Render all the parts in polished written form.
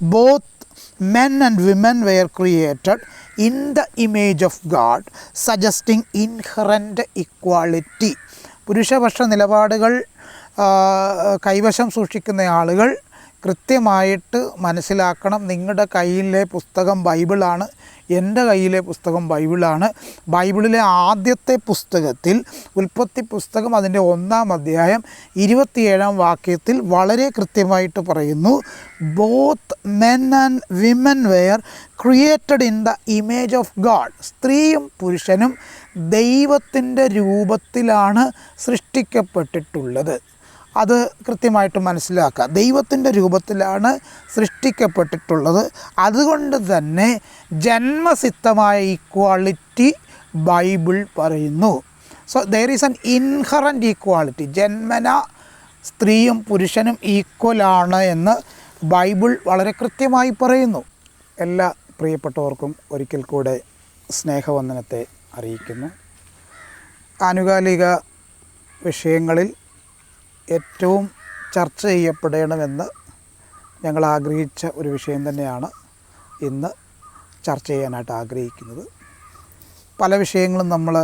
both men and women were created in the image of God, suggesting inherent equality. പുരുഷപക്ഷ നിലപാടുകൾ കൈവശം സൂക്ഷിക്കുന്ന ആളുകൾ കൃത്യമായിട്ട് മനസ്സിലാക്കണം. നിങ്ങളുടെ കയ്യിലെ പുസ്തകം ബൈബിളാണ്, എൻ്റെ കയ്യിലെ പുസ്തകം ബൈബിളാണ്. ബൈബിളിലെ ആദ്യത്തെ പുസ്തകത്തിൽ ഉൽപ്പത്തി പുസ്തകം അതിൻ്റെ 1-ാം അധ്യായം 27-ാം വാക്യത്തിൽ വളരെ കൃത്യമായിട്ട് പറയുന്നു, both men and women were created in the image of God. സ്ത്രീയും പുരുഷനും ദൈവത്തിൻ്റെ രൂപത്തിലാണ് സൃഷ്ടിക്കപ്പെട്ടിട്ടുള്ളത്. അത് കൃത്യമായിട്ട് മനസ്സിലാക്കുക. ദൈവത്തിൻ്റെ രൂപത്തിലാണ് സൃഷ്ടിക്കപ്പെട്ടിട്ടുള്ളത്. അതുകൊണ്ട് തന്നെ ജന്മസിദ്ധമായ ഈക്വാളിറ്റി ബൈബിൾ പറയുന്നു. So there is an inherent equality. ജന്മന സ്ത്രീയും പുരുഷനും ഈക്വലാണ് എന്ന് ബൈബിൾ വളരെ കൃത്യമായി പറയുന്നു. എല്ലാ പ്രിയപ്പെട്ടവർക്കും ഒരിക്കൽ കൂടെ സ്നേഹവന്ദനത്തെ അറിയിക്കുന്നു. ആനുകാലിക വിഷയങ്ങളിൽ ഏറ്റവും ചർച്ച ചെയ്യപ്പെടണമെന്ന് ഞങ്ങൾ ആഗ്രഹിച്ച ഒരു വിഷയം തന്നെയാണ് ഇന്ന് ചർച്ച ചെയ്യാനായിട്ട് ആഗ്രഹിക്കുന്നത്. പല വിഷയങ്ങളും നമ്മൾ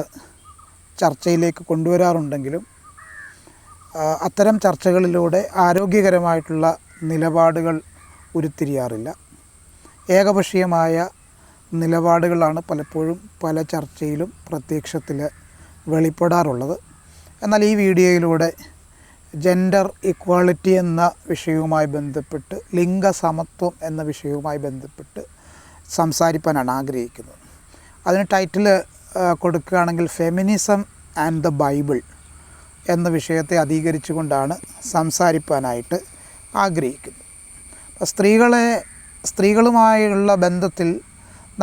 ചർച്ചയിലേക്ക് കൊണ്ടുവരാറുണ്ടെങ്കിലും അത്തരം ചർച്ചകളിലൂടെ ആരോഗ്യകരമായിട്ടുള്ള നിലപാടുകൾ ഉരുത്തിരിയാറില്ല. ഏകപക്ഷീയമായ നിലപാടുകളാണ് പലപ്പോഴും പല ചർച്ചയിലും പ്രത്യക്ഷത്തിൽ വെളിപ്പെടാറുള്ളത്. എന്നാൽ ഈ വീഡിയോയിലൂടെ ജെൻഡർ ഇക്വാളിറ്റി എന്ന വിഷയവുമായി ബന്ധപ്പെട്ട്, ലിംഗസമത്വം എന്ന വിഷയവുമായി ബന്ധപ്പെട്ട് സംസാരിക്കാനാണ് ആഗ്രഹിക്കുന്നത്. അതിന് ടൈറ്റിൽ കൊടുക്കുകയാണെങ്കിൽ ഫെമിനിസം ആൻഡ് ദ ബൈബിൾ എന്ന വിഷയത്തെ അധികരിച്ചുകൊണ്ടാണ് സംസാരിക്കാനായിട്ട് ആഗ്രഹിക്കുന്നത്. സ്ത്രീകളുമായുള്ള ബന്ധത്തിൽ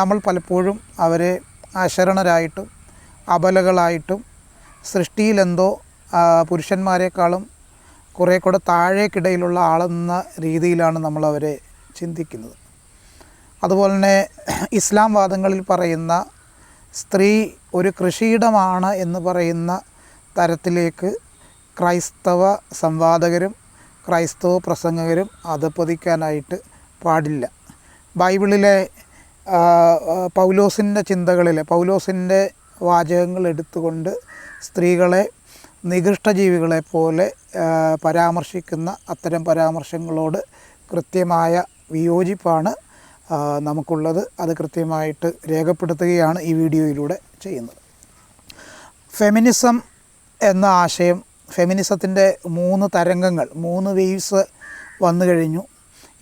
നമ്മൾ പലപ്പോഴും അവരെ അശരണരായിട്ടും അബലകളായിട്ടും സൃഷ്ടിയിലെന്തോ പുരുഷന്മാരെക്കാളും കുറേ കൂടെ താഴേക്കിടയിലുള്ള ആളെന്ന രീതിയിലാണ് നമ്മളവരെ ചിന്തിക്കുന്നത്. അതുപോലെ തന്നെ ഇസ്ലാം വാദങ്ങളിൽ പറയുന്ന സ്ത്രീ ഒരു കൃഷിയിടമാണ് എന്ന് പറയുന്ന തരത്തിലേക്ക് ക്രൈസ്തവ സംവാദകരും ക്രൈസ്തവ പ്രസംഗകരും അധപ്പതിക്കാനായിട്ട് പാടില്ല. ബൈബിളിലെ പൗലോസിൻ്റെ ചിന്തകളിലെ പൗലോസിൻ്റെ വാചകങ്ങൾ എടുത്തുകൊണ്ട് സ്ത്രീകളെ നികൃഷ്ടജീവികളെ പോലെ പരാമർശിക്കുന്ന അത്തരം പരാമർശങ്ങളോട് കൃത്യമായ വിയോജിപ്പാണ് നമുക്കുള്ളത്. അത് കൃത്യമായിട്ട് രേഖപ്പെടുത്തുകയാണ് ഈ വീഡിയോയിലൂടെ ചെയ്യുന്നത്. ഫെമിനിസം എന്ന ആശയം, ഫെമിനിസത്തിൻ്റെ 3 തരംഗങ്ങൾ, 3 വേവ്സ് വന്നു കഴിഞ്ഞു.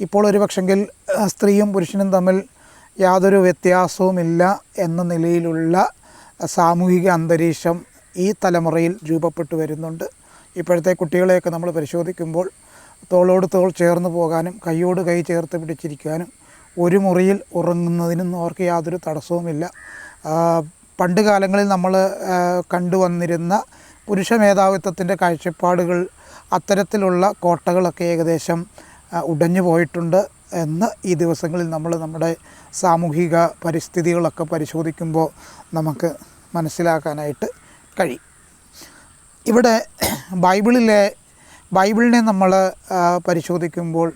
ഇപ്പോൾ ഒരു പക്ഷെങ്കിൽ സ്ത്രീയും പുരുഷനും തമ്മിൽ യാതൊരു വ്യത്യാസവുമില്ല എന്ന നിലയിലുള്ള സാമൂഹിക അന്തരീക്ഷം ഈ തലമുറയിൽ രൂപപ്പെട്ടു വരുന്നുണ്ട്. ഇപ്പോഴത്തെ കുട്ടികളെയൊക്കെ നമ്മൾ പരിശോധിക്കുമ്പോൾ തോളോട് തോൾ ചേർന്ന് പോകാനും കൈയോട് കൈ ചേർത്ത് പിടിച്ചിരിക്കാനും ഒരു മുറിയിൽ ഉറങ്ങുന്നതിനൊന്നും അവർക്ക് യാതൊരു തടസ്സവുമില്ല. പണ്ട് കാലങ്ങളിൽ നമ്മൾ കണ്ടുവന്നിരുന്ന പുരുഷ മേധാവിത്വത്തിൻ്റെ കാഴ്ചപ്പാടുകൾ, അത്തരത്തിലുള്ള കോട്ടകളൊക്കെ ഏകദേശം ഉടഞ്ഞു പോയിട്ടുണ്ട് എന്ന് ഈ ദിവസങ്ങളിൽ നമ്മൾ നമ്മുടെ സാമൂഹിക പരിസ്ഥിതികളൊക്കെ പരിശോധിക്കുമ്പോൾ നമുക്ക് മനസ്സിലാക്കാനായിട്ട് കഴിയും. ഇവിടെ ബൈബിളിനെ നമ്മൾ പരിശോധിക്കുമ്പോൾ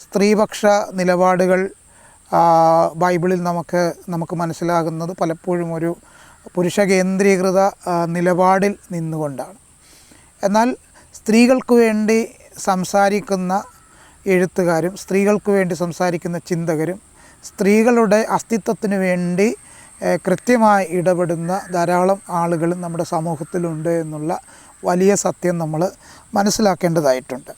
സ്ത്രീപക്ഷ നിലപാടുകൾ ബൈബിളിൽ നമുക്ക് മനസ്സിലാകുന്നത് പലപ്പോഴും ഒരു പുരുഷ കേന്ദ്രീകൃത നിലപാടിൽ നിന്നുകൊണ്ടാണ്. എന്നാൽ സ്ത്രീകൾക്ക് വേണ്ടി സംസാരിക്കുന്ന എഴുത്തുകാരും സ്ത്രീകൾക്ക് വേണ്ടി സംസാരിക്കുന്ന ചിന്തകരും സ്ത്രീകളുടെ അസ്തിത്വത്തിന് വേണ്ടി കൃത്യമായി ഇടപെടുന്ന ധാരാളം ആളുകളും നമ്മുടെ സമൂഹത്തിലുണ്ട് എന്നുള്ള വലിയ സത്യം നമ്മൾ മനസ്സിലാക്കേണ്ടതായിട്ടുണ്ട്.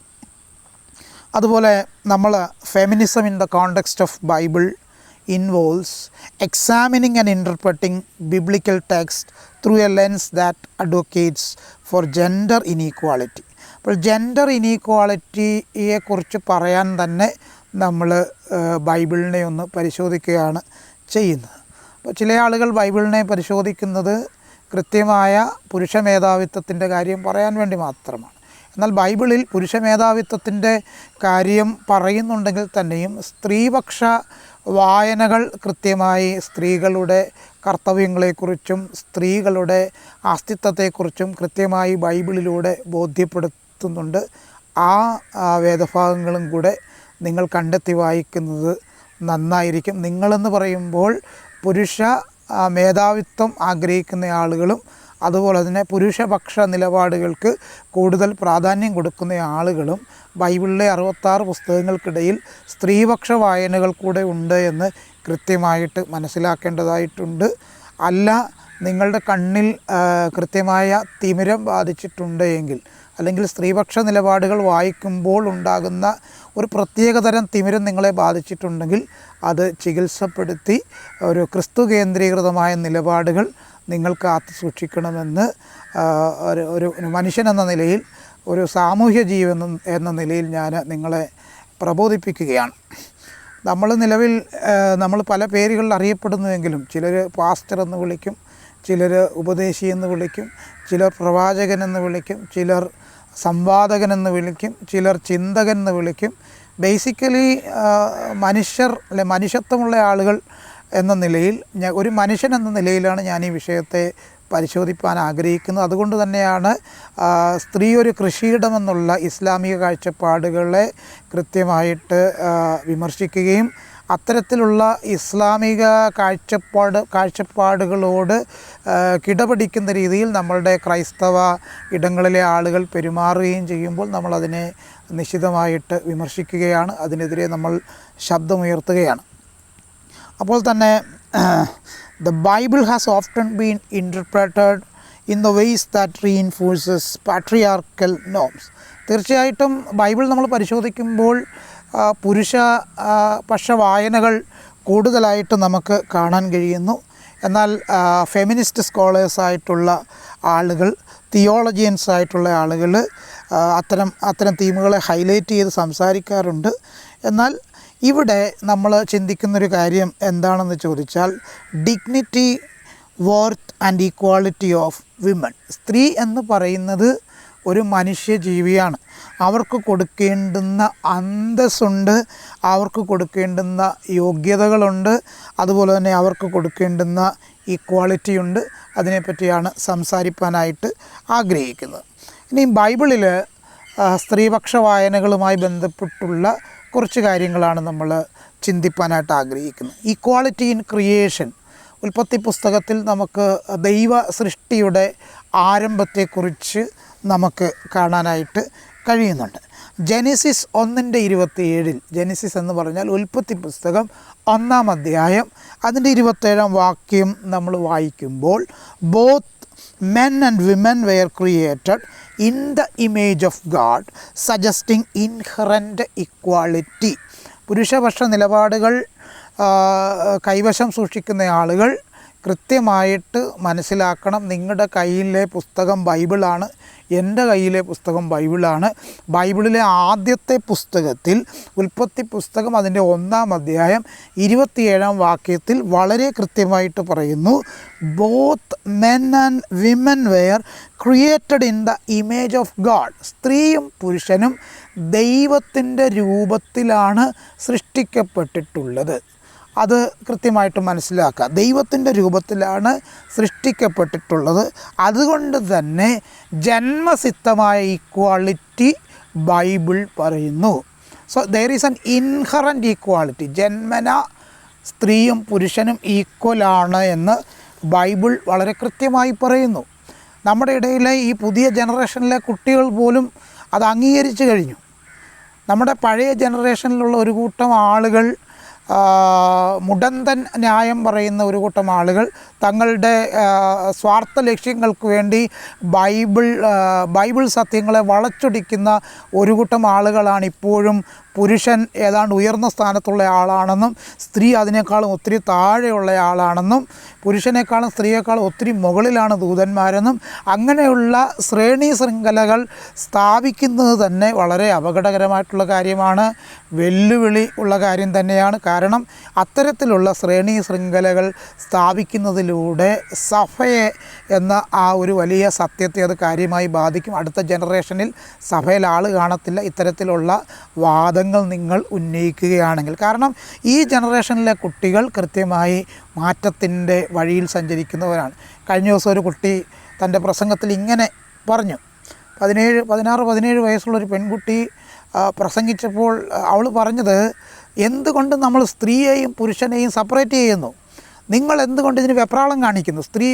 അതുപോലെ നമ്മൾ feminism in the context of Bible involves examining and interpreting biblical text through a lens that advocates for gender inequality. അപ്പോൾ ജെൻഡർ ഇനീക്വാളിറ്റിയെക്കുറിച്ച് പറയാൻ തന്നെ നമ്മൾ ബൈബിളിനെ ഒന്ന് പരിശോധിക്കുകയാണ് ചെയ്യുന്നത്. അപ്പോൾ ചില ആളുകൾ ബൈബിളിനെ പരിശോധിക്കുന്നത് കൃത്യമായ പുരുഷ മേധാവിത്വത്തിൻ്റെ കാര്യം പറയാൻ വേണ്ടി മാത്രമാണ്. എന്നാൽ ബൈബിളിൽ പുരുഷ മേധാവിത്വത്തിൻ്റെ കാര്യം പറയുന്നുണ്ടെങ്കിൽ തന്നെയും സ്ത്രീപക്ഷ വായനകൾ കൃത്യമായി സ്ത്രീകളുടെ കർത്തവ്യങ്ങളെക്കുറിച്ചും സ്ത്രീകളുടെ അസ്തിത്വത്തെക്കുറിച്ചും കൃത്യമായി ബൈബിളിലൂടെ ബോധ്യപ്പെടുത്തുന്നുണ്ട്. ആ വേദഭാഗങ്ങളും കൂടെ നിങ്ങൾ കണ്ടെത്തി വായിക്കുന്നത് നന്നായിരിക്കും. നിങ്ങളെന്ന് പറയുമ്പോൾ പുരുഷ മേധാവിത്വം ആഗ്രഹിക്കുന്ന ആളുകളും അതുപോലെ തന്നെ പുരുഷപക്ഷ നിലപാടുകൾക്ക് കൂടുതൽ പ്രാധാന്യം കൊടുക്കുന്ന ആളുകളും ബൈബിളിലെ 66 പുസ്തകങ്ങൾക്കിടയിൽ സ്ത്രീപക്ഷ വായനകൾ കൂടെ ഉണ്ട് എന്ന് കൃത്യമായിട്ട് മനസ്സിലാക്കേണ്ടതായിട്ടുണ്ട്. അല്ല, നിങ്ങളുടെ കണ്ണിൽ കൃത്യമായ തിമിരം ബാധിച്ചിട്ടുണ്ട് എങ്കിൽ, അല്ലെങ്കിൽ സ്ത്രീപക്ഷ നിലപാടുകൾ വായിക്കുമ്പോൾ ഉണ്ടാകുന്ന ഒരു പ്രത്യേകതരം തിമിരം നിങ്ങളെ ബാധിച്ചിട്ടുണ്ടെങ്കിൽ അത് ചികിത്സപ്പെടുത്തി ഒരു ക്രിസ്തു കേന്ദ്രീകൃതമായ നിലപാടുകൾ നിങ്ങൾ കാത്തു സൂക്ഷിക്കണമെന്ന് ഒരു മനുഷ്യൻ എന്ന നിലയിൽ, ഒരു സാമൂഹ്യ ജീവൻ എന്ന നിലയിൽ ഞാൻ നിങ്ങളെ പ്രബോധിപ്പിക്കുകയാണ്. നിലവിൽ നമ്മൾ പല പേരുകളിൽ അറിയപ്പെടുന്നുവെങ്കിലും ചിലർ പാസ്റ്റർ എന്ന് വിളിക്കും, ചിലർ ഉപദേശി എന്ന് വിളിക്കും, ചിലർ പ്രവാചകൻ എന്ന് വിളിക്കും, ചിലർ സംവാദകൻ എന്ന് വിളിക്കും, ചിലർ ചിന്തകൻ എന്ന് വിളിക്കും. ബേസിക്കലി മനുഷ്യത്വമുള്ള ആളുകൾ എന്ന നിലയിൽ, ഒരു മനുഷ്യൻ എന്ന നിലയിലാണ് ഞാൻ ഈ വിഷയത്തെ പരിശോധിപ്പാൻ ആഗ്രഹിക്കുന്നത്. അതുകൊണ്ട് തന്നെയാണ് സ്ത്രീ ഒരു കൃഷിയിടമെന്നുള്ള ഇസ്ലാമിക കാഴ്ചപ്പാടുകളെ കൃത്യമായിട്ട് വിമർശിക്കുകയും അത്തരത്തിലുള്ള ഇസ്ലാമിക കാഴ്ചപ്പാടുകളോട് കിടപിടിക്കുന്ന രീതിയിൽ നമ്മളുടെ ക്രൈസ്തവ ഇടങ്ങളിലെ ആളുകൾ പെരുമാറുകയും ചെയ്യുമ്പോൾ നമ്മളതിനെ നിശിതമായിട്ട് വിമർശിക്കുകയാണ്, അതിനെതിരെ നമ്മൾ ശബ്ദമുയർത്തുകയാണ്. അപ്പോൾ തന്നെ the Bible has often been interpreted in the ways that reinforces patriarchal norms. തീർച്ചയായിട്ടും ബൈബിൾ നമ്മൾ പരിശോധിക്കുമ്പോൾ പുരുഷ പക്ഷ വായനകൾ കൂടുതലായിട്ട് നമുക്ക് കാണാൻ കഴിയുന്നു. എന്നാൽ ഫെമിനിസ്റ്റ് സ്കോളേഴ്സായിട്ടുള്ള ആളുകൾ, തിയോളജിയൻസ് ആയിട്ടുള്ള ആളുകൾ അത്തരം തീമുകളെ ഹൈലൈറ്റ് ചെയ്ത് സംസാരിക്കാറുണ്ട്. എന്നാൽ ഇവിടെ നമ്മൾ ചിന്തിക്കുന്നൊരു കാര്യം എന്താണെന്ന് ചോദിച്ചാൽ, dignity, worth and equality of women. സ്ത്രീ എന്ന് പറയുന്നത് ഒരു മനുഷ്യജീവിയാണ്. അവർക്ക് കൊടുക്കേണ്ടുന്ന അന്തസ്സുണ്ട്, അവർക്ക് കൊടുക്കേണ്ടുന്ന യോഗ്യതകളുണ്ട്, അതുപോലെ തന്നെ അവർക്ക് കൊടുക്കേണ്ടുന്ന ഈക്വാളിറ്റി ഉണ്ട്. അതിനെപ്പറ്റിയാണ് സംസാരിക്കാനായിട്ട് ആഗ്രഹിക്കുന്നത്. ഇനി ബൈബിളിൽ സ്ത്രീപക്ഷ വായനകളുമായി ബന്ധപ്പെട്ടുള്ള കുറച്ച് കാര്യങ്ങളാണ് നമ്മൾ ചിന്തിപ്പാനായിട്ട് ആഗ്രഹിക്കുന്നത്. Equality in creation. ഉൽപ്പത്തി പുസ്തകത്തിൽ നമുക്ക് ദൈവ സൃഷ്ടിയുടെ ആരംഭത്തെക്കുറിച്ച് നമുക്ക് കാണാനായിട്ട് കഴിയുന്നുണ്ട്. ജെനിസിസ് 1:27, ജെനിസിസ് എന്ന് പറഞ്ഞാൽ ഉൽപ്പത്തി പുസ്തകം 1-ാം അധ്യായം അതിൻ്റെ 27-ാം വാക്യം നമ്മൾ വായിക്കുമ്പോൾ, both men and women were created in the image of God, suggesting inherent equality. പുരുഷപക്ഷ നിലപാടുകൾ കൈവശം സൂക്ഷിക്കുന്ന ആളുകൾ കൃത്യമായിട്ട് മനസ്സിലാക്കണം, നിങ്ങളുടെ കയ്യിലെ പുസ്തകം ബൈബിളാണ്, എൻ്റെ കയ്യിലെ പുസ്തകം ബൈബിളാണ്. ബൈബിളിലെ ആദ്യത്തെ പുസ്തകത്തിൽ, ഉൽപ്പത്തി പുസ്തകം അതിൻ്റെ 1-ാം അധ്യായം 27-ാം വാക്യത്തിൽ വളരെ കൃത്യമായിട്ട് പറയുന്നു, both men and women were created in the image of God. സ്ത്രീയും പുരുഷനും ദൈവത്തിൻ്റെ രൂപത്തിലാണ് സൃഷ്ടിക്കപ്പെട്ടിട്ടുള്ളത്. അത് കൃത്യമായിട്ട് മനസ്സിലാക്കുക. ദൈവത്തിൻ്റെ രൂപത്തിലാണ് സൃഷ്ടിക്കപ്പെട്ടിട്ടുള്ളത്. അതുകൊണ്ട് തന്നെ ജന്മസിദ്ധമായ ഈക്വാളിറ്റി ബൈബിൾ പറയുന്നു. So there is an inherent equality. ജന്മന സ്ത്രീയും പുരുഷനും ഈക്വലാണ് എന്ന് ബൈബിൾ വളരെ കൃത്യമായി പറയുന്നു. നമ്മുടെ ഇടയിലെ ഈ പുതിയ ജനറേഷനിലെ കുട്ടികൾ പോലും അത് അംഗീകരിച്ചു കഴിഞ്ഞു. നമ്മുടെ പഴയ ജനറേഷനിലുള്ള ഒരു കൂട്ടം ആളുകൾ, മുടന്തൻ ന്യായം പറയുന്ന ഒരു കൂട്ടം ആളുകൾ, തങ്ങളുടെ സ്വാർത്ഥ ലക്ഷ്യങ്ങൾക്ക് വേണ്ടി ബൈബിൾ സത്യങ്ങളെ വളച്ചൊടിക്കുന്ന ഒരു കൂട്ടം ആളുകളാണ് ഇപ്പോഴും പുരുഷൻ ഏതാണ്ട് ഉയർന്ന സ്ഥാനത്തുള്ള ആളാണെന്നും സ്ത്രീ അതിനേക്കാളും ഒത്തിരി താഴെയുള്ള ആളാണെന്നും പുരുഷനേക്കാളും സ്ത്രീയേക്കാളും ഒത്തിരി മുകളിലാണ് ദൂതന്മാരെന്നും അങ്ങനെയുള്ള ശ്രേണി ശൃംഖലകൾ സ്ഥാപിക്കുന്നത് തന്നെ വളരെ അപകടകരമായിട്ടുള്ള കാര്യമാണ്, വെല്ലുവിളി ഉള്ള കാര്യം തന്നെയാണ്. കാരണം അത്തരത്തിലുള്ള ശ്രേണി ശൃംഖലകൾ സ്ഥാപിക്കുന്നതിലൂടെ സഭയെ എന്ന ആ ഒരു വലിയ സത്യത്തെ അത് കാര്യമായി ബാധിക്കും. അടുത്ത ജനറേഷനിൽ സഭയിൽ ആൾ കാണത്തില്ല ഇത്തരത്തിലുള്ള വാദങ്ങൾ നിങ്ങൾ ഉന്നയിക്കുകയാണെങ്കിൽ. കാരണം ഈ ജനറേഷനിലെ കുട്ടികൾ കൃത്യമായി മാറ്റത്തിൻ്റെ വഴിയിൽ സഞ്ചരിക്കുന്നവരാണ്. കഴിഞ്ഞ ദിവസം ഒരു കുട്ടി തൻ്റെ പ്രസംഗത്തിൽ ഇങ്ങനെ പറഞ്ഞു, 16-17 വയസ്സുള്ളൊരു പെൺകുട്ടി പ്രസംഗിച്ചപ്പോൾ അവൾ പറഞ്ഞത്, എന്തുകൊണ്ട് നമ്മൾ സ്ത്രീയെയും പുരുഷനെയും സെപ്പറേറ്റ് ചെയ്യുന്നു? നിങ്ങൾ എന്തുകൊണ്ട് ഇതിന് വെപ്രാളം കാണിക്കുന്നു? സ്ത്രീ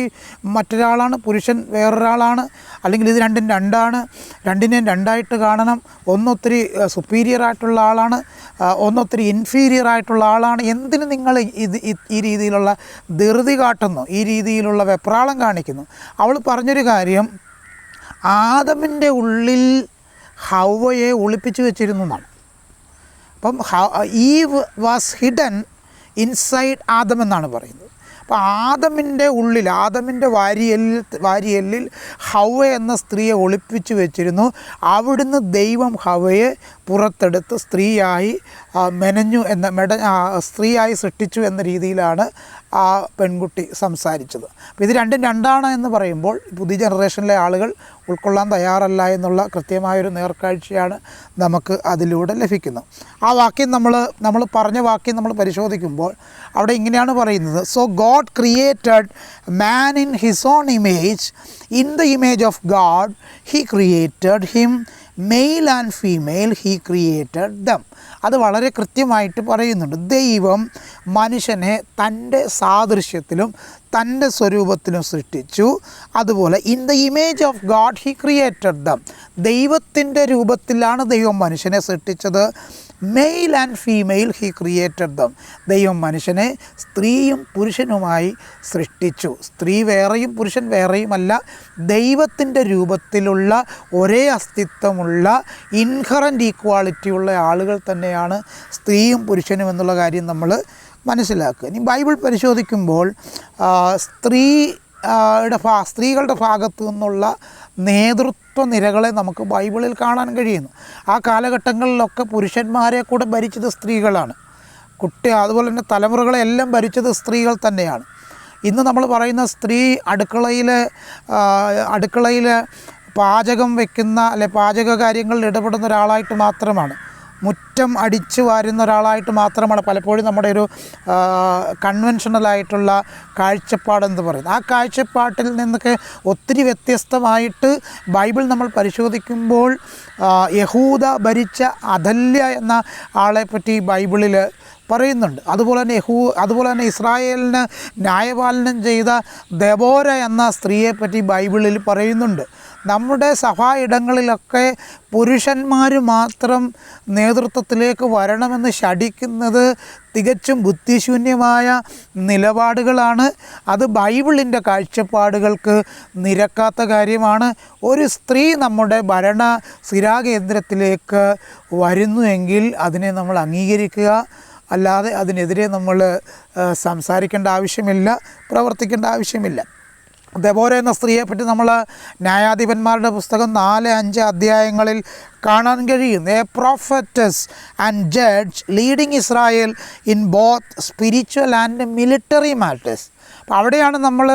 മറ്റൊരാളാണ്, പുരുഷൻ വേറൊരാളാണ്, അല്ലെങ്കിൽ ഇത് രണ്ടും രണ്ടാണ്, രണ്ടിനെയും രണ്ടായിട്ട് കാണണം. ഒന്നൊത്തിരി സുപ്പീരിയർ ആയിട്ടുള്ള ആളാണ്, ഒന്നൊത്തിരി ഇൻഫീരിയർ ആയിട്ടുള്ള ആളാണ്. എന്തിന് നിങ്ങൾ ഈ രീതിയിലുള്ള ധൃതി കാട്ടുന്നു, ഈ രീതിയിലുള്ള വെപ്രാളം കാണിക്കുന്നു? അവൾ പറഞ്ഞൊരു കാര്യം, ആദമിൻ്റെ ഉള്ളിൽ ഹവ്വയെ ഒളിപ്പിച്ചു വെച്ചിരുന്നു എന്നാണ്. അപ്പം eve was hidden inside Adam എന്നാണ് പറയുന്നത്. അപ്പോൾ ആദമിൻ്റെ ഉള്ളിൽ, ആദമിൻ്റെ വാരിയെല്ലിൽ ഹവ്വ എന്ന സ്ത്രീയെ ഒളിപ്പിച്ചു വെച്ചിരുന്നു. അവിടുന്ന് ദൈവം ഹവ്വയെ പുറത്തെടുത്ത് സ്ത്രീയായി മെനഞ്ഞു സ്ത്രീയായി സൃഷ്ടിച്ചു എന്ന രീതിയിലാണ് ആ പെൺകുട്ടി സംസാരിച്ചത്. അപ്പോൾ ഇത് രണ്ടും രണ്ടാണ് എന്ന് പറയുമ്പോൾ പുതിയ ജനറേഷനിലെ ആളുകൾ ഉൾക്കൊള്ളാൻ തയ്യാറല്ല എന്നുള്ള കൃത്യമായൊരു നേർക്കാഴ്ചയാണ് നമുക്ക് അതിലൂടെ ലഭിക്കുന്നത്. ആ വാക്യം നമ്മൾ പറഞ്ഞ വാക്യം നമ്മൾ പരിശോധിക്കുമ്പോൾ അവിടെ ഇങ്ങനെയാണ് പറയുന്നത്, so God created man in his own image, in the image of God he created him, male and female he created dum. അത് വളരെ കൃത്യമായിട്ട് പറയുന്നുണ്ട്. ദൈവം മനുഷ്യനെ തൻ്റെ സാദൃശ്യത്തിലും തൻ്റെ സ്വരൂപത്തിലും സൃഷ്ടിച്ചു. അതുപോലെ in the image of God he created dum, ദൈവത്തിൻ്റെ രൂപത്തിലാണ് ദൈവം മനുഷ്യനെ സൃഷ്ടിച്ചത്. Male and female he created dum, ദൈവം മനുഷ്യനെ സ്ത്രീയും പുരുഷനുമായി സൃഷ്ടിച്ചു. സ്ത്രീ വേറെയും പുരുഷൻ വേറെയുമല്ല, ദൈവത്തിൻ്റെ രൂപത്തിലുള്ള ഒരേ അസ്തിത്വമുള്ള ഇൻഹറൻറ്റ് ഈക്വാളിറ്റിയുള്ള ആളുകൾ തന്നെയാണ് സ്ത്രീയും പുരുഷനും എന്നുള്ള കാര്യം നമ്മൾ മനസ്സിലാക്കുക. ഇനി ബൈബിൾ പരിശോധിക്കുമ്പോൾ സ്ത്രീകളുടെ ഭാഗത്തു നിന്നുള്ള നേതൃത്വ നിരകളെ നമുക്ക് ബൈബിളിൽ കാണാൻ കഴിയുന്നു. ആ കാലഘട്ടങ്ങളിലൊക്കെ പുരുഷന്മാരെ കൂടെ ഭരിച്ചത് സ്ത്രീകളാണ്. അതുപോലെ തന്നെ തലമുറകളെല്ലാം ഭരിച്ചത് സ്ത്രീകൾ തന്നെയാണ്. ഇന്ന് നമ്മൾ പറയുന്ന സ്ത്രീ അടുക്കളയിൽ പാചകം വയ്ക്കുന്ന പാചക കാര്യങ്ങളിൽ ഇടപെടുന്ന ഒരാളായിട്ട് മാത്രമാണ്, മുറ്റം അടിച്ചു വാരുന്ന ഒരാളായിട്ട് മാത്രമാണ് പലപ്പോഴും നമ്മുടെ ഒരു കൺവെൻഷണലായിട്ടുള്ള കാഴ്ചപ്പാടെന്ന് പറയുന്നത്. ആ കാഴ്ചപ്പാട്ടിൽ നിന്നൊക്കെ ഒത്തിരി വ്യത്യസ്തമായിട്ട് ബൈബിൾ നമ്മൾ പരിശോധിക്കുമ്പോൾ യഹൂദ ഭരിച്ച അഥല്യ എന്ന ആളെപ്പറ്റി ബൈബിളിൽ പറയുന്നുണ്ട്. അതുപോലെ തന്നെ ഇസ്രായേലിന് ന്യായപാലനം ചെയ്ത ദെബോര എന്ന സ്ത്രീയെപ്പറ്റി ബൈബിളിൽ പറയുന്നുണ്ട്. നമ്മുടെ സഭാ ഇടങ്ങളിലൊക്കെ പുരുഷന്മാർ മാത്രം നേതൃത്വത്തിലേക്ക് വരണമെന്ന് ശഠിക്കുന്നത് തികച്ചും ബുദ്ധിശൂന്യമായ നിലപാടുകളാണ്. അത് ബൈബിളിൻ്റെ കാഴ്ചപ്പാടുകൾക്ക് നിരക്കാത്ത കാര്യമാണ്. ഒരു സ്ത്രീ നമ്മുടെ ഭരണ സ്ഥിരാകേന്ദ്രത്തിലേക്ക് വരുന്നുവെങ്കിൽ അതിനെ നമ്മൾ അംഗീകരിക്കുക, അല്ലാതെ അതിനെതിരെ നമ്മൾ സംസാരിക്കേണ്ട ആവശ്യമില്ല, പ്രവർത്തിക്കേണ്ട ആവശ്യമില്ല. ദെബോര എന്ന സ്ത്രീയെപ്പറ്റി നമ്മൾ ന്യായാധിപന്മാരുടെ പുസ്തകം 4-5 അധ്യായങ്ങളിൽ കാണാൻ കഴിയും. A prophetess and judge leading Israel in both spiritual and military matters. അപ്പോൾ അവിടെയാണ് നമ്മൾ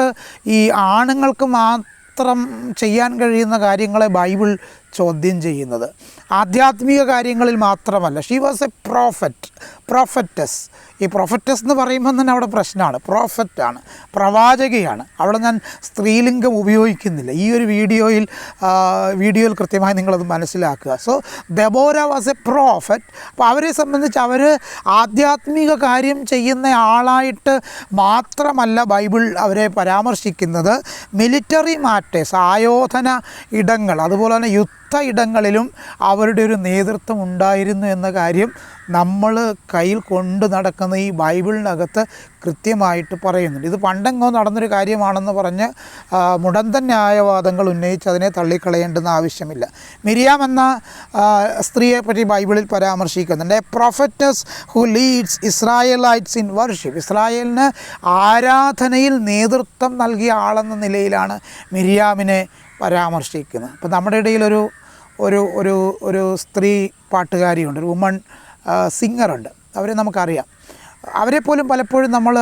ഈ ആണുങ്ങൾക്ക് മാത്രം ചെയ്യാൻ കഴിയുന്ന കാര്യങ്ങളെ ബൈബിൾ ചോദ്യം ചെയ്യുന്നത്. ആധ്യാത്മിക കാര്യങ്ങളിൽ മാത്രമല്ല. She was a prophetess. ഈ പ്രൊഫറ്റസ് എന്ന് പറയുമ്പോൾ തന്നെ അവിടെ പ്രശ്നമാണ്. പ്രോഫറ്റാണ്, പ്രവാചകയാണ്. അവിടെ ഞാൻ സ്ത്രീലിംഗം ഉപയോഗിക്കുന്നില്ല. ഈ ഒരു വീഡിയോയിൽ കൃത്യമായി നിങ്ങളത് മനസ്സിലാക്കുക. So Deborah was A prophet. അപ്പോൾ അവരെ സംബന്ധിച്ച് അവർ ആധ്യാത്മിക കാര്യം ചെയ്യുന്ന ആളായിട്ട് മാത്രമല്ല ബൈബിൾ അവരെ പരാമർശിക്കുന്നത്. മിലിറ്ററി മാറ്റേഴ്സ്, ആയോധന ഇടങ്ങൾ, അതുപോലെ തന്നെ ഇടങ്ങളിലും അവരുടെ ഒരു നേതൃത്വം ഉണ്ടായിരുന്നു എന്ന കാര്യം നമ്മൾ കയ്യിൽ കൊണ്ട് നടക്കുന്ന ഈ ബൈബിളിനകത്ത് കൃത്യമായിട്ട് പറയുന്നുണ്ട്. ഇത് പണ്ടെങ്ങോ നടന്നൊരു കാര്യമാണെന്ന് പറഞ്ഞ് മുടന്തൻ ന്യായവാദങ്ങൾ ഉന്നയിച്ച് അതിനെ തള്ളിക്കളയേണ്ടുന്ന ആവശ്യമില്ല. മിരിയാം എന്ന സ്ത്രീയെപ്പറ്റി ബൈബിളിൽ പരാമർശിക്കുന്നുണ്ട്. A prophetess who leads Israelites in worship. ഇസ്രായേലിന് ആരാധനയിൽ നേതൃത്വം നൽകിയ ആളെന്ന നിലയിലാണ് മിരിയാമിനെ പരാമർശിക്കുന്നത്. അപ്പോൾ നമ്മുടെ ഇടയിൽ ഒരു സ്ത്രീ പാട്ടുകാരിയുണ്ട്, ഒരു വുമൺ സിംഗറുണ്ട്. അവരെ നമുക്കറിയാം. അവരെപ്പോലും പലപ്പോഴും നമ്മൾ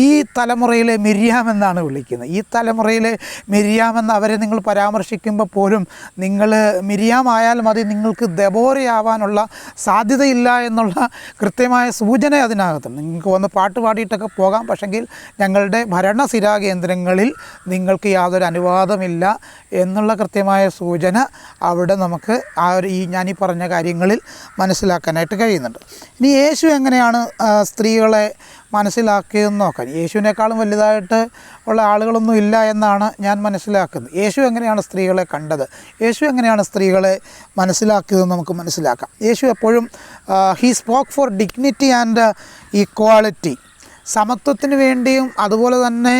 ഈ തലമുറയിലെ മിര്യാം എന്നാണ് വിളിക്കുന്നത്. ഈ തലമുറയിലെ മിര്യാം എന്ന് അവരെ നിങ്ങൾ പരാമർശിക്കുമ്പോൾ പോലും നിങ്ങൾ മിര്യാമായാൽ മതി, നിങ്ങൾക്ക് ദെബോരയാവാനുള്ള സാധ്യതയില്ല എന്നുള്ള കൃത്യമായ സൂചന അതിനകത്തുണ്ട്. നിങ്ങൾക്ക് വന്ന് പാട്ട് പാടിയിട്ടൊക്കെ പോകാം, പക്ഷെങ്കിൽ ഞങ്ങളുടെ ഭരണസിരാ കേന്ദ്രങ്ങളിൽ നിങ്ങൾക്ക് യാതൊരു അനുവാദമില്ല എന്നുള്ള കൃത്യമായ സൂചന അവിടെ നമുക്ക് ഞാനീ പറഞ്ഞ കാര്യങ്ങളിൽ മനസ്സിലാക്കാനായിട്ട് കഴിയുന്നുണ്ട്. ഇനി യേശു എങ്ങനെയാണ് സ്ത്രീകളെ മനസ്സിലാക്കിയതെന്ന് നോക്കാൻ. യേശുവിനേക്കാളും വലുതായിട്ട് ഉള്ള ആളുകളൊന്നും ഇല്ല എന്നാണ് ഞാൻ മനസ്സിലാക്കുന്നത്. യേശു എങ്ങനെയാണ് സ്ത്രീകളെ കണ്ടത്, യേശു എങ്ങനെയാണ് സ്ത്രീകളെ മനസ്സിലാക്കിയതെന്ന് നമുക്ക് മനസ്സിലാക്കാം. യേശു എപ്പോഴും he spoke for dignity and equality, സമത്വത്തിന് വേണ്ടിയും അതുപോലെ തന്നെ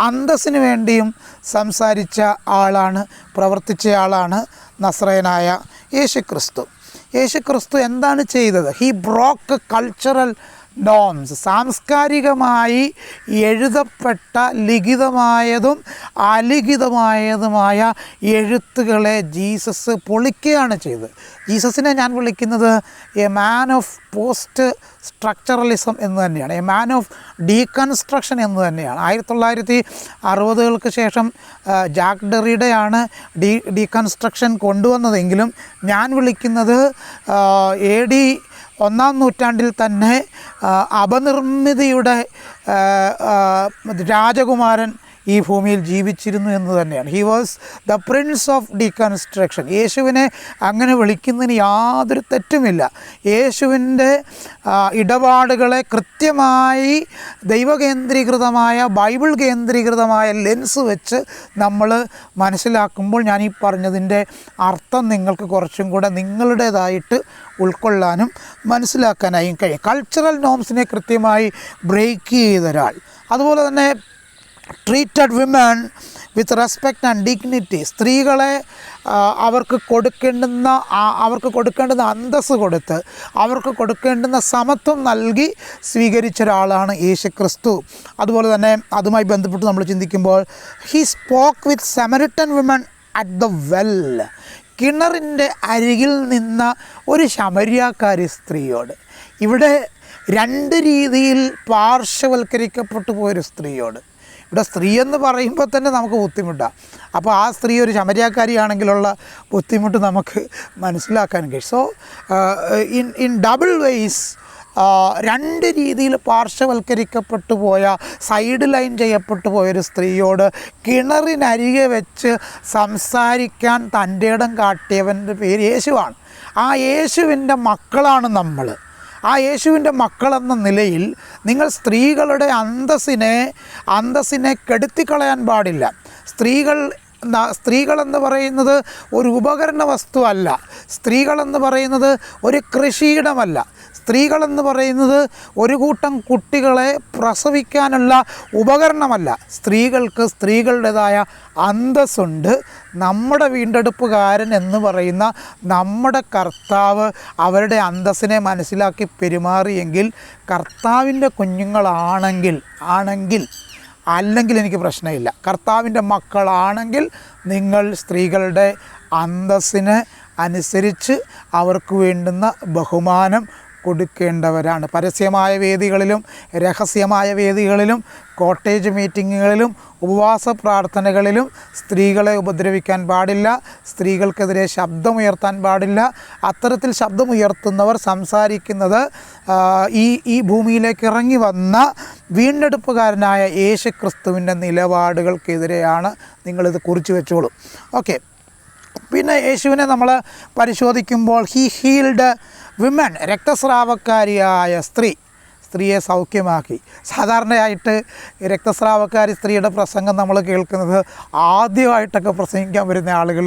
അന്തസ്സിന് വേണ്ടിയും സംസാരിച്ച ആളാണ്, പ്രവർത്തിച്ച ആളാണ് നസ്രയനായ യേശുക്രിസ്തു. യേശുക്രിസ്തു എന്താണ് ചെയ്തത്? ഹീ ബ്രോക്ക് കൾച്ചറൽ നോംസ്, സാംസ്കാരികമായി എഴുതപ്പെട്ട ലിഖിതമായതും അലിഖിതമായതുമായ എഴുത്തുകളെ ജീസസ് പൊളിക്കുകയാണ് ചെയ്തത്. ജീസസിനെ ഞാൻ വിളിക്കുന്നത് a man of post structuralism എന്ന് തന്നെയാണ്, എ മാൻ ഓഫ് ഡീകൺസ്ട്രക്ഷൻ എന്ന് തന്നെയാണ്. 1960-കൾക്ക് ശേഷം ജാക്ക് ഡെറിഡയാണ് ഡീകൺസ്ട്രക്ഷൻ കൊണ്ടുവന്നതെങ്കിലും ഞാൻ വിളിക്കുന്നത് AD 1-ാം നൂറ്റാണ്ടിൽ തന്നെ അപനിർമ്മിതിയുടെ രാജകുമാരൻ ഈ ഭൂമിയിൽ ജീവിച്ചിരുന്നു എന്ന് തന്നെയാണ്. He was the Prince of deconstruction. യേശുവിനെ അങ്ങനെ വിളിക്കുന്നതിന് യാതൊരു തെറ്റുമില്ല. യേശുവിൻ്റെ ഇടപാടുകളെ കൃത്യമായി ദൈവകേന്ദ്രീകൃതമായ ബൈബിൾ കേന്ദ്രീകൃതമായ ലെൻസ് വെച്ച് നമ്മൾ മനസ്സിലാക്കുമ്പോൾ ഞാൻ ഈ പറഞ്ഞതിൻ്റെ അർത്ഥം നിങ്ങൾക്ക് കുറച്ചും കൂടെ നിങ്ങളുടേതായിട്ട് ഉൾക്കൊള്ളാനും മനസ്സിലാക്കാനായും കഴിയും. കൾച്ചറൽ നോംസിനെ കൃത്യമായി ബ്രേക്ക് ചെയ്തൊരാൾ. അതുപോലെ തന്നെ treated women with respect and dignity, സ്ത്രീകളെ അവർക്ക് കൊടുക്കേണ്ടുന്ന അന്തസ്സ് കൊടുത്ത് അവർക്ക് കൊടുക്കേണ്ടുന്ന സമത്വം നൽകി സ്വീകരിച്ച ഒരാളാണ് യേശുക്രിസ്തു. അതുപോലെ തന്നെ അതുമായി ബന്ധപ്പെട്ട് നമ്മൾ ചിന്തിക്കുമ്പോൾ he spoke with Samaritan women at the well, കിണറിൻ്റെ അരികിൽ നിന്ന ഒരു ശമര്യാക്കാരി സ്ത്രീയോട്. ഇവിടെ രണ്ട് രീതിയിൽ പാർശ്വവൽക്കരിക്കപ്പെട്ടു പോയൊരു സ്ത്രീയോട്. ഇവിടെ സ്ത്രീ എന്ന് പറയുമ്പോൾ തന്നെ നമുക്ക് ബുദ്ധിമുട്ടാണ്. അപ്പോൾ ആ സ്ത്രീ ഒരു ശമര്യാക്കാരിയാണെങ്കിലുള്ള ബുദ്ധിമുട്ട് നമുക്ക് മനസ്സിലാക്കാൻ കഴിയും. സോ ഇൻ ഡബിൾ വേയ്സ് രണ്ട് രീതിയിൽ പാർശ്വവൽക്കരിക്കപ്പെട്ടു പോയ, സൈഡ് ലൈൻ ചെയ്യപ്പെട്ടു പോയൊരു സ്ത്രീയോട് കിണറിനരികെ വെച്ച് സംസാരിക്കാൻ തൻ്റെ ഇടം കാട്ടിയവൻ്റെ പേര് യേശുവാണ്. ആ യേശുവിൻ്റെ മക്കളാണ് നമ്മൾ. ആ യേശുവിൻ്റെ മക്കളെന്ന നിലയിൽ നിങ്ങൾ സ്ത്രീകളുടെ അന്തസ്സിനെ കെടുത്തിക്കളയാൻ പാടില്ല. സ്ത്രീകളെന്ന് പറയുന്നത് ഒരു ഉപകരണ വസ്തുവല്ല. സ്ത്രീകളെന്ന് പറയുന്നത് ഒരു കൃഷിയിടമല്ല. സ്ത്രീകളെന്ന് പറയുന്നത് ഒരു കൂട്ടം കുട്ടികളെ പ്രസവിക്കാനുള്ള ഉപകരണമല്ല. സ്ത്രീകൾക്ക് സ്ത്രീകളുടേതായ അന്തസ്സുണ്ട്. നമ്മുടെ വീണ്ടെടുപ്പുകാരൻ എന്ന് പറയുന്ന നമ്മുടെ കർത്താവ് അവരുടെ അന്തസ്സിനെ മനസ്സിലാക്കി പെരുമാറിയെങ്കിൽ, കർത്താവിൻ്റെ കുഞ്ഞുങ്ങളാണെങ്കിൽ അല്ലെങ്കിൽ എനിക്ക് പ്രശ്നമില്ല. കർത്താവിൻ്റെ മക്കളാണെങ്കിൽ നിങ്ങൾ സ്ത്രീകളുടെ അന്തസ്സിന് അനുസരിച്ച് അവർക്ക് വേണ്ടുന്ന ബഹുമാനം കൊടുക്കേണ്ടവരാണ്. പരസ്യമായ വേദികളിലും രഹസ്യമായ വേദികളിലും കോട്ടേജ് മീറ്റിങ്ങുകളിലും ഉപവാസ പ്രാർത്ഥനകളിലും സ്ത്രീകളെ ഉപദ്രവിക്കാൻ പാടില്ല. സ്ത്രീകൾക്കെതിരെ ശബ്ദമുയർത്താൻ പാടില്ല. അത്തരത്തിൽ ശബ്ദമുയർത്തുന്നവർ സംസാരിക്കുന്നത് ഈ ഭൂമിയിലേക്ക് ഇറങ്ങി വന്ന വീണ്ടെടുപ്പുകാരനായ യേശുക്രിസ്തുവിൻ്റെ നിലപാടുകൾക്കെതിരെയാണ്. നിങ്ങളിത് കുറിച്ച് വെച്ചോളൂ. ഓക്കെ. പിന്നെ യേശുവിനെ നമ്മൾ പരിശോധിക്കുമ്പോൾ ഹീ ഹീൽഡ് വിമൻ, രക്തസ്രാവക്കാരിയായ സ്ത്രീയെ സൗഖ്യമാക്കി. സാധാരണയായിട്ട് രക്തസ്രാവക്കാരി സ്ത്രീയുടെ പ്രസംഗം നമ്മൾ കേൾക്കുന്നത് ആദ്യമായിട്ടൊക്കെ പ്രസംഗിക്കാൻ വരുന്ന ആളുകൾ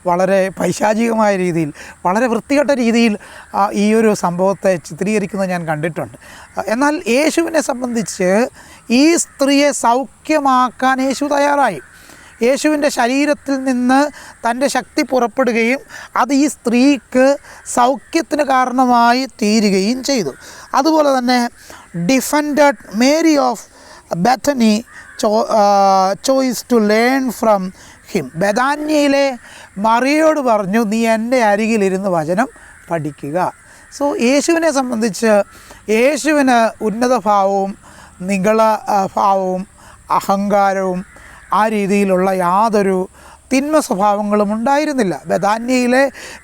വളരെ പൈശാചികമായ രീതിയിൽ, വളരെ വൃത്തികെട്ട രീതിയിൽ ഈ ഒരു സംഭവത്തെ ചിത്രീകരിക്കുന്നത് ഞാൻ കണ്ടിട്ടുണ്ട്. എന്നാൽ യേശുവിനെ സംബന്ധിച്ച് ഈ സ്ത്രീയെ സൗഖ്യമാക്കാൻ യേശു തയ്യാറായി. യേശുവിൻ്റെ ശരീരത്തിൽ നിന്ന് തൻ്റെ ശക്തി പുറപ്പെടുകയും അത് ഈ സ്ത്രീക്ക് സൗഖ്യത്തിന് കാരണമായി തീരുകയും ചെയ്തു. അതുപോലെ തന്നെ defended Mary of Bethany choice to learn from him. ബെഥാന്യയിലെ മറിയോട് പറഞ്ഞു, നീ എൻ്റെ അരികിലിരുന്ന് വചനം പഠിക്കുക. സോ യേശുവിനെ സംബന്ധിച്ച് യേശുവിന് ഉന്നതഭാവവും നിഗള ഭാവവും അഹങ്കാരവും ആ രീതിയിലുള്ള യാതൊരു തിന്മ സ്വഭാവങ്ങളും ഉണ്ടായിരുന്നില്ല. ബെഥാന്യയിലെ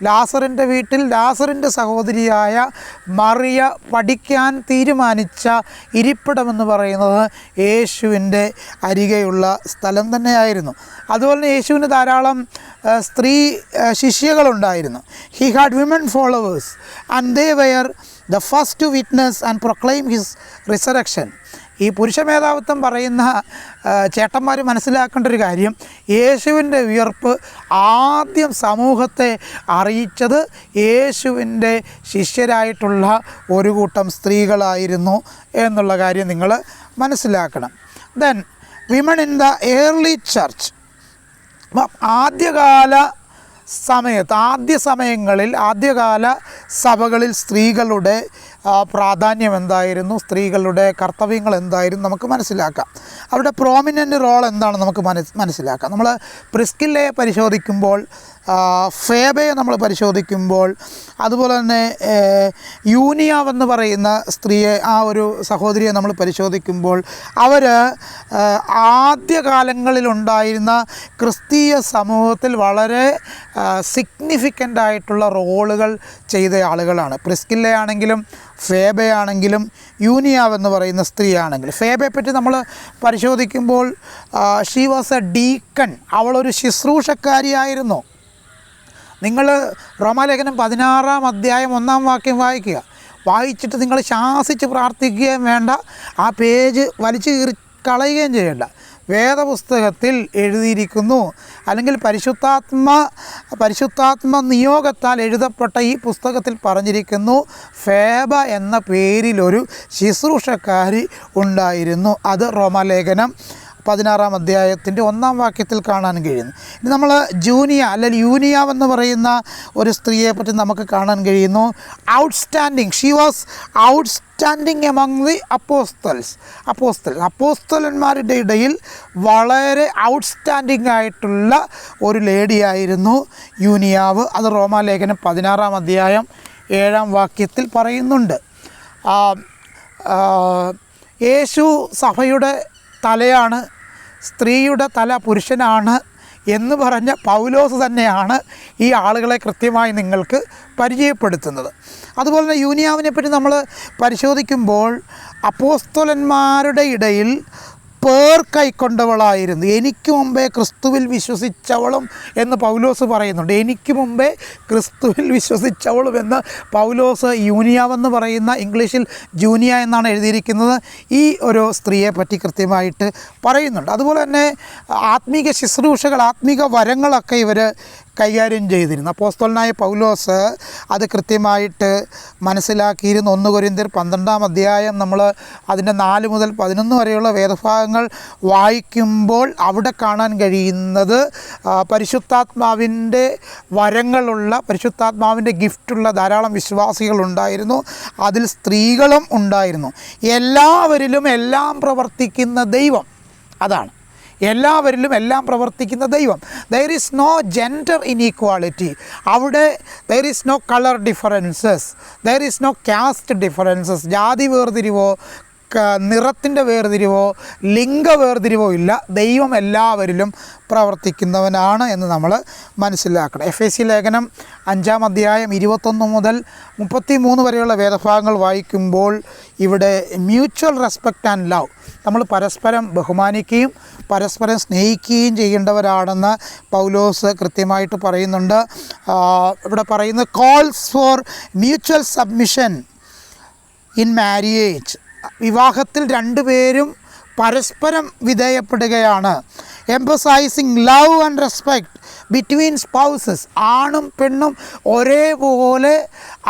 ലാസറിൻ്റെ വീട്ടിൽ ലാസറിൻ്റെ സഹോദരിയായ മറിയ പഠിക്കാൻ തീരുമാനിച്ച ഇരിപ്പിടമെന്ന് പറയുന്നത് യേശുവിൻ്റെ അരികെയുള്ള സ്ഥലം തന്നെയായിരുന്നു. അതുപോലെ തന്നെ യേശുവിന് ധാരാളം സ്ത്രീ ശിഷ്യകളുണ്ടായിരുന്നു. He had women followers and they were the first to witness and proclaim his resurrection. ഈ പുരുഷ മേധാവിത്വം പറയുന്ന ചേട്ടന്മാർ മനസ്സിലാക്കേണ്ട ഒരു കാര്യം, യേശുവിൻ്റെ ഉയർപ്പ് ആദ്യം സമൂഹത്തെ അറിയിച്ചത് യേശുവിൻ്റെ ശിഷ്യരായിട്ടുള്ള ഒരു കൂട്ടം സ്ത്രീകളായിരുന്നു എന്നുള്ള കാര്യം നിങ്ങൾ മനസ്സിലാക്കണം. Then women in the early church. ആദ്യകാല സമയങ്ങളിൽ ആദ്യകാല സഭകളിൽ സ്ത്രീകളുടെ പ്രാധാന്യം എന്തായിരുന്നു, സ്ത്രീകളുടെ കർത്തവ്യങ്ങൾ എന്തായിരുന്നു നമുക്ക് മനസ്സിലാക്കാം. അവരുടെ പ്രോമിനൻ്റ് റോൾ എന്താണെന്ന് നമുക്ക് മനസ്സിലാക്കാം. നമ്മൾ പ്രിസ്കില്ലയെ പരിശോധിക്കുമ്പോൾ, ഫേബയെ നമ്മൾ പരിശോധിക്കുമ്പോൾ, അതുപോലെ തന്നെ യൂനിയാവെന്ന് പറയുന്ന സ്ത്രീയെ, ആ ഒരു സഹോദരിയെ നമ്മൾ പരിശോധിക്കുമ്പോൾ, അവർ ആദ്യകാലങ്ങളിലുണ്ടായിരുന്ന ക്രിസ്തീയ സമൂഹത്തിൽ വളരെ സിഗ്നിഫിക്കൻ്റ് ആയിട്ടുള്ള റോളുകൾ ചെയ്ത ആളുകളാണ്. പ്രിസ്കില്ലയാണെങ്കിലും ഫേബയാണെങ്കിലും യൂനിയാവെന്ന് പറയുന്ന സ്ത്രീയാണെങ്കിലും. ഫേബയെ പറ്റി നമ്മൾ പരിശോധിക്കുമ്പോൾ ഷീ വാസ് എ ഡീക്കൺ, അവളൊരു ശുശ്രൂഷക്കാരിയായിരുന്നു. നിങ്ങൾ റോമാലേഖനം 16-ാം അധ്യായം 1-ാം വാക്യം വായിച്ചിട്ട് നിങ്ങൾ ശാസിച്ച് പ്രാർത്ഥിക്കുകയും വേണ്ട, ആ പേജ് വലിച്ചു കളയുകയും ചെയ്യേണ്ട. വേദപുസ്തകത്തിൽ എഴുതിയിരിക്കുന്നു, അല്ലെങ്കിൽ പരിശുദ്ധാത്മ നിയോഗത്താൽ എഴുതപ്പെട്ട ഈ പുസ്തകത്തിൽ പറഞ്ഞിരിക്കുന്നു, ഫേബ എന്ന പേരിലൊരു ശുശ്രൂഷക്കാരി ഉണ്ടായിരുന്നു. അത് റോമാലേഖനം 16-ാം അധ്യായത്തിൻ്റെ 1-ാം വാക്യത്തിൽ കാണാൻ കഴിയുന്നു. ഇനി നമ്മൾ ജൂനിയ അല്ലെങ്കിൽ യൂനിയാവെന്ന് പറയുന്ന ഒരു സ്ത്രീയെ പറ്റി നമുക്ക് കാണാൻ കഴിയുന്നു. Outstanding, she was outstanding among the അപ്പോസ്തലന്മാരുടെ ഇടയിൽ വളരെ ഔട്ട്സ്റ്റാൻഡിങ് ആയിട്ടുള്ള ഒരു ലേഡിയായിരുന്നു യൂനിയാവ്. അത് റോമാലേഖനം 16-ാം അധ്യായം 7-ാം വാക്യത്തിൽ പറയുന്നുണ്ട്. യേശു സഭയുടെ തലയാണ്, സ്ത്രീയുടെ തല പുരുഷനാണ് എന്ന് പറഞ്ഞ പൗലോസ് തന്നെയാണ് ഈ ആളുകളെ കൃത്യമായി നിങ്ങൾക്ക് പരിചയപ്പെടുത്തുന്നത്. അതുപോലെ തന്നെ യൂനിയാവിനെ പറ്റി നമ്മൾ പരിശോധിക്കുമ്പോൾ അപ്പോസ്തലന്മാരുടെ ഇടയിൽ കൈക്കൊണ്ടവളായിരുന്നു. എനിക്ക് മുമ്പേ ക്രിസ്തുവിൽ വിശ്വസിച്ചവളും എന്ന് പൗലോസ് പറയുന്നുണ്ട്. എനിക്ക് മുമ്പേ ക്രിസ്തുവിൽ വിശ്വസിച്ചവളും എന്ന് പൗലോസ് യൂനിയാവെന്ന് പറയുന്ന, ഇംഗ്ലീഷിൽ ജൂനിയ എന്നാണ് എഴുതിയിരിക്കുന്നത്, ഈ ഒരു സ്ത്രീയെ പറ്റി കൃത്യമായിട്ട് പറയുന്നുണ്ട്. അതുപോലെ തന്നെ ആത്മീക ശുശ്രൂഷകൾ, ആത്മീക വരങ്ങളൊക്കെ ഇവർ കൈകാര്യം ചെയ്തിരുന്നു. അപ്പോസ്തലനായ പൗലോസ് അത് കൃത്യമായിട്ട് മനസ്സിലാക്കിയിരുന്നു. 1 കൊരിന്ത്യർ 12-ാം അധ്യായം നമ്മൾ അതിൻ്റെ 4 മുതൽ 11 വരെയുള്ള വേദഭാഗങ്ങൾ വായിക്കുമ്പോൾ അവിടെ കാണാൻ കഴിയുന്നത് പരിശുദ്ധാത്മാവിൻ്റെ വരങ്ങളുള്ള, പരിശുദ്ധാത്മാവിൻ്റെ ഗിഫ്റ്റുള്ള ധാരാളം വിശ്വാസികളുണ്ടായിരുന്നു. അതിൽ സ്ത്രീകളും ഉണ്ടായിരുന്നു. എല്ലാവരിലും എല്ലാം പ്രവർത്തിക്കുന്ന ദൈവം, അതാണ് എല്ലാവരിലും എല്ലാം പ്രവർത്തിക്കുന്ന ദൈവം. There is no gender inequality. അവിടെ there is no colour differences, there is no caste differences. ജാതി വേർതിരിവോ നിറത്തിൻ്റെ വേർതിരിവോ ലിംഗ വേർതിരിവോ ഇല്ല. ദൈവം എല്ലാവരിലും പ്രവർത്തിക്കുന്നവനാണ് എന്ന് നമ്മൾ മനസ്സിലാക്കണം. എഫേസ്യ ലേഖനം 5-ാം അധ്യായം 21 മുതൽ 33 വരെയുള്ള വേദഭാഗങ്ങൾ വായിക്കുമ്പോൾ ഇവിടെ മ്യൂച്വൽ റെസ്പെക്റ്റ് ആൻഡ് ലവ്, നമ്മൾ പരസ്പരം ബഹുമാനിക്കുകയും പരസ്പരം സ്നേഹിക്കുകയും ചെയ്യേണ്ടവരാണെന്ന് പൗലോസ് കൃത്യമായിട്ട് പറയുന്നുണ്ട്. ഇവിടെ പറയുന്നത് calls for mutual submission in marriage. വിവാഹത്തിൽ രണ്ടുപേരും പരസ്പരം വിധേയപ്പെടുകയാണ്. Emphasising love and respect between spouses. ആണും പെണ്ണും ഒരേപോലെ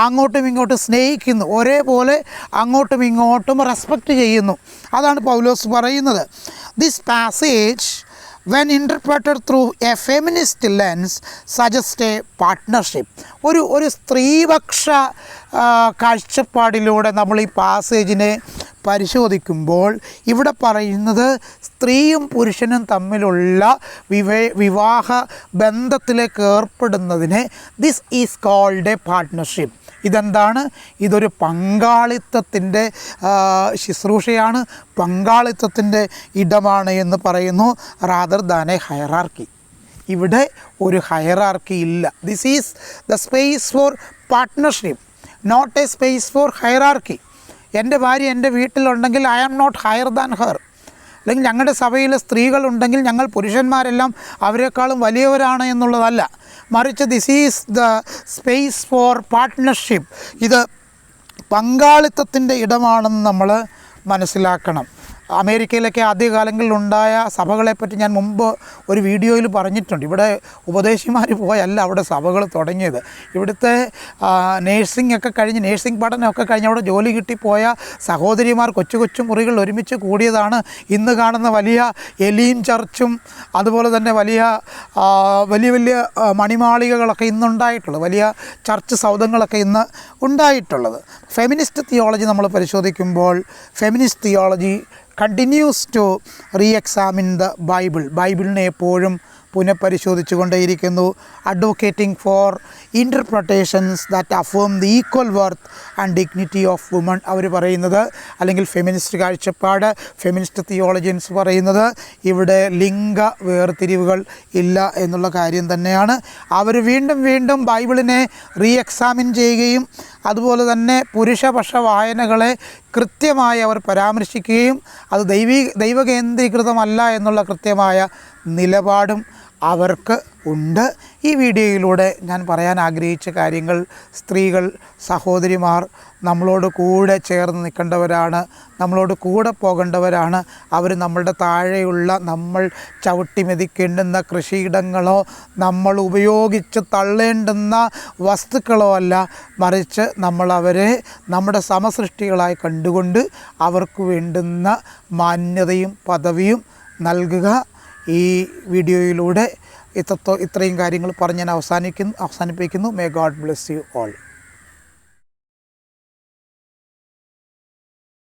അങ്ങോട്ടും ഇങ്ങോട്ടും സ്നേഹിക്കുന്നു, ഒരേപോലെ അങ്ങോട്ടും ഇങ്ങോട്ടും റെസ്പെക്റ്റ് ചെയ്യുന്നു. അതാണ് പൗലോസ് പറയുന്നത്. This passage when interpreted through a feminist lens suggest a partnership. ഒരു സ്ത്രീപക്ഷ കാഴ്ചപ്പാടിലൂടെ നമ്മൾ ഈ പാസേജിനെ പരിശോധിക്കുമ്പോൾ ഇവിടെ പറയുന്നത് സ്ത്രീയും പുരുഷനും തമ്മിലുള്ള വിവാഹ ബന്ധത്തിലേക്ക് ഏർപ്പെടുന്നതിന് this is called a partnership. ഇതെന്താണ്? ഇതൊരു പങ്കാളിത്തത്തിൻ്റെ ശുശ്രൂഷയാണ്, പങ്കാളിത്തത്തിൻ്റെ ഇടമാണ് എന്ന് പറയുന്നു. Rather than a hierarchy. ഇവിടെ ഒരു ഹയറാർക്കി ഇല്ല. This is the space for partnership, not a space for hierarchy. എൻ്റെ ഭാര്യ എൻ്റെ വീട്ടിലുണ്ടെങ്കിൽ I am not higher than her. അല്ലെങ്കിൽ ഞങ്ങളുടെ സഭയിൽ സ്ത്രീകളുണ്ടെങ്കിൽ ഞങ്ങൾ പുരുഷന്മാരെല്ലാം അവരെക്കാളും വലിയവരാണ് എന്നുള്ളതല്ല. മറിച്ച് this is the space for partnership. ഇത് പങ്കാളിത്തത്തിൻ്റെ ഇടമാണെന്ന് നമ്മൾ മനസ്സിലാക്കണം. അമേരിക്കയിലൊക്കെ ആദ്യകാലങ്ങളിലുണ്ടായ സഭകളെപ്പറ്റി ഞാൻ മുമ്പ് ഒരു വീഡിയോയിൽ പറഞ്ഞിട്ടുണ്ട്. ഇവിടെ ഉപദേശിമാർ പോയല്ല അവിടെ സഭകൾ തുടങ്ങിയത്. ഇവിടുത്തെ നേഴ്സിംഗ് ഒക്കെ കഴിഞ്ഞ്, നേഴ്സിംഗ് പഠനമൊക്കെ കഴിഞ്ഞ് അവിടെ ജോലി കിട്ടിപ്പോയ സഹോദരിമാർ കൊച്ചു കൊച്ചു മുറികൾ ഒരുമിച്ച് കൂടിയതാണ് ഇന്ന് കാണുന്ന വലിയ എലീം ചർച്ചും അതുപോലെ തന്നെ വലിയ വലിയ മണിമാളികകളൊക്കെ ഇന്നുണ്ടായിട്ടുള്ളത്, വലിയ ചർച്ച് സൗധങ്ങളൊക്കെ ഇന്ന് ഉണ്ടായിട്ടുള്ളത്. ഫെമിനിസ്റ്റ് തിയോളജി നമ്മൾ പരിശോധിക്കുമ്പോൾ feminist theology continues to reexamine the ബൈബിളിനെ എപ്പോഴും പുനഃപരിശോധിച്ചു കൊണ്ടേയിരിക്കുന്നു. Advocating for interpretations that affirm the equal worth and dignity of woman. അവർ പറയുന്നത്, അല്ലെങ്കിൽ ഫെമിനിസ്റ്റ് കാഴ്ചപ്പാട്, ഫെമിനിസ്റ്റ് തിയോളജിയൻസ് പറയുന്നത് ഇവിടെ ലിംഗ വേർതിരിവുകൾ ഇല്ല എന്നുള്ള കാര്യം തന്നെയാണ്. അവർ വീണ്ടും ബൈബിളിനെ റീഎക്സാമിൻ ചെയ്യുകയും അതുപോലെ തന്നെ പുരുഷപക്ഷ വായനകളെ കൃത്യമായി അവർ പരാമർശിക്കുകയും അത് ദൈവകേന്ദ്രീകൃതമല്ല എന്നുള്ള കൃത്യമായ നിലപാടും അവർക്ക് ഉണ്ട്. ഈ വീഡിയോയിലൂടെ ഞാൻ പറയാൻ ആഗ്രഹിച്ച കാര്യങ്ങൾ, സ്ത്രീകൾ സഹോദരിമാർ നമ്മളോട് കൂടെ ചേർന്ന് നിൽക്കേണ്ടവരാണ്, നമ്മളോട് കൂടെ പോകേണ്ടവരാണ്. അവർ നമ്മളുടെ താഴെയുള്ള, നമ്മൾ ചവിട്ടി മെതിക്കേണ്ടുന്ന കൃഷിയിടങ്ങളോ നമ്മൾ ഉപയോഗിച്ച് തള്ളേണ്ടുന്ന വസ്തുക്കളോ അല്ല, മറിച്ച് നമ്മളവരെ നമ്മുടെ സമസൃഷ്ടികളായി കണ്ടുകൊണ്ട് അവർക്ക് വേണ്ടുന്ന മാന്യതയും പദവിയും നൽകുക. ഈ വീഡിയോയിലൂടെ ഇത്രയും കാര്യങ്ങൾ പറഞ്ഞ് ഞാൻ അവസാനിപ്പിക്കുന്നു. May God bless you all.